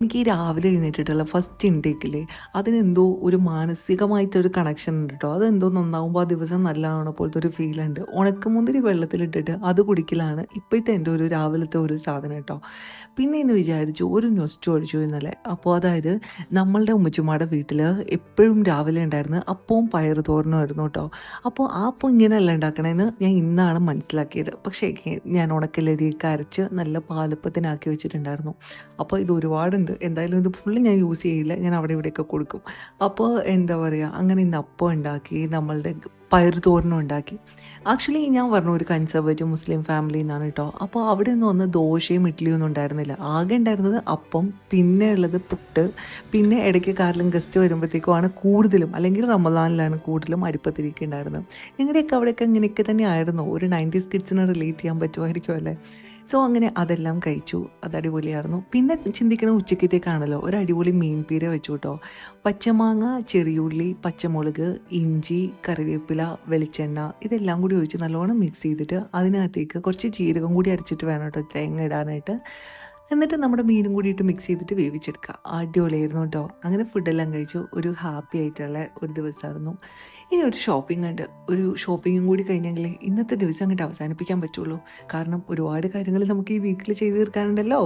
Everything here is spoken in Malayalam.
എനിക്ക് ഈ രാവിലെ എഴുന്നേറ്റിട്ടുള്ള ഫസ്റ്റ് ഇൻടേക്കിൽ അതിനെന്തോ ഒരു മാനസികമായിട്ടൊരു കണക്ഷൻ ഉണ്ട് കേട്ടോ. അതെന്തോ നന്നാവുമ്പോൾ ആ ദിവസം നല്ലതാണോ പോലത്തെ ഒരു ഫീൽ ഉണ്ട്. ഉണക്കമുന്തിരി വെള്ളത്തിലിട്ടിട്ട് അത് കുടിക്കലാണ് ഇപ്പോഴത്തെ എൻ്റെ ഒരു രാവിലത്തെ ഒരു സാധനം കേട്ടോ. പിന്നെ എന്ന് വിചാരിച്ചു ഒരു നൊസ്റ്റു അടിച്ചു ഇന്നലെ. അപ്പോൾ അതായത് നമ്മളുടെ ഉമ്മച്ചിമാരുടെ വീട്ടിൽ എപ്പോഴും രാവിലെ ഉണ്ടായിരുന്നത് അപ്പവും പയറ് തോരനുമായിരുന്നു കേട്ടോ. അപ്പോൾ ആ അപ്പം ഇങ്ങനെയല്ല ഉണ്ടാക്കണേന്ന് ഞാൻ ഇന്നാണ് മനസ്സിലാക്കിയത്. പക്ഷേ ഞാൻ ഉണക്കലരിയൊക്കെ അരച്ച് നല്ല പാലപ്പത്തിനാക്കി വെച്ചിട്ടുണ്ടായിരുന്നു. അപ്പോൾ ഇത് ഒരുപാടുണ്ട്. എന്തായാലും ഇത് ഫുള്ള് ഞാൻ യൂസ് ചെയ്യില്ല. ഞാൻ അവിടെ ഇവിടെയൊക്കെ കൊടുക്കും. അപ്പോൾ എന്താ പറയുക, അങ്ങനെ ഇന്ന് അപ്പം ഉണ്ടാക്കി, നമ്മളുടെ പയർ തോരനും ഉണ്ടാക്കി. ആക്ച്വലി ഞാൻ പറഞ്ഞു ഒരു കൺസർവേറ്റീവ് മുസ്ലിം ഫാമിലിയിൽ നിന്നാണ് കേട്ടോ. അപ്പോൾ അവിടെ നിന്ന് ഒന്ന് ദോശയും ഇഡ്ഡലിയും ഒന്നും ഉണ്ടായിരുന്നില്ല. ആകെ ഉണ്ടായിരുന്നത് അപ്പം, പിന്നെ ഉള്ളത് പുട്ട്, പിന്നെ ഇടയ്ക്ക് കാറിലും ഗസ്റ്റ് വരുമ്പോഴത്തേക്കുമാണ് കൂടുതലും, അല്ലെങ്കിൽ റമദാനിലാണ് കൂടുതലും അരിപ്പത്തിരിക്ക് ഉണ്ടായിരുന്നത്. നിങ്ങളുടെയൊക്കെ അവിടെയൊക്കെ ഇങ്ങനെയൊക്കെ തന്നെ ആയിരുന്നു. ഒരു 90s കിഡ്സിന് റിലേറ്റ് ചെയ്യാൻ പറ്റുമായിരിക്കും അല്ലേ? സോ അങ്ങനെ അതെല്ലാം കഴിച്ചു. അത് അടിപൊളിയായിരുന്നു. പിന്നെ ചിന്തിക്കണ ഉച്ചക്കത്തേക്കാണല്ലോ, ഒരു അടിപൊളി മീൻ പീര വെച്ചു കേട്ടോ. പച്ചമാങ്ങ, ചെറിയുള്ളി, പച്ചമുളക്, ഇഞ്ചി, കറിവേപ്പില, വെളിച്ചെണ്ണ ഇതെല്ലാം കൂടി ഒഴിച്ച് നല്ലോണം മിക്സ് ചെയ്തിട്ട് അതിനകത്തേക്ക് കുറച്ച് ജീരകം കൂടി അരച്ചിട്ട് വേണം കേട്ടോ തേങ്ങ ഇടാനായിട്ട്. എന്നിട്ട് നമ്മുടെ മീനും കൂടിയിട്ട് മിക്സ് ചെയ്തിട്ട് വേവിച്ചെടുക്കുക. അടിപൊളിയായിരുന്നു കേട്ടോ. അങ്ങനെ ഫുഡെല്ലാം കഴിച്ചു. ഒരു ഹാപ്പി ആയിട്ടുള്ള ഒരു ദിവസമായിരുന്നു. ഇനി ഒരു ഷോപ്പിംഗ് ഉണ്ട്. ഒരു ഷോപ്പിങ്ങും കൂടി കഴിഞ്ഞെങ്കിൽ ഇന്നത്തെ ദിവസം അങ്ങോട്ട് അവസാനിപ്പിക്കാൻ പറ്റുള്ളൂ. കാരണം ഒരുപാട് കാര്യങ്ങൾ നമുക്ക് ഈ വീക്കിൽ ചെയ്ത് തീർക്കാനുണ്ടല്ലോ.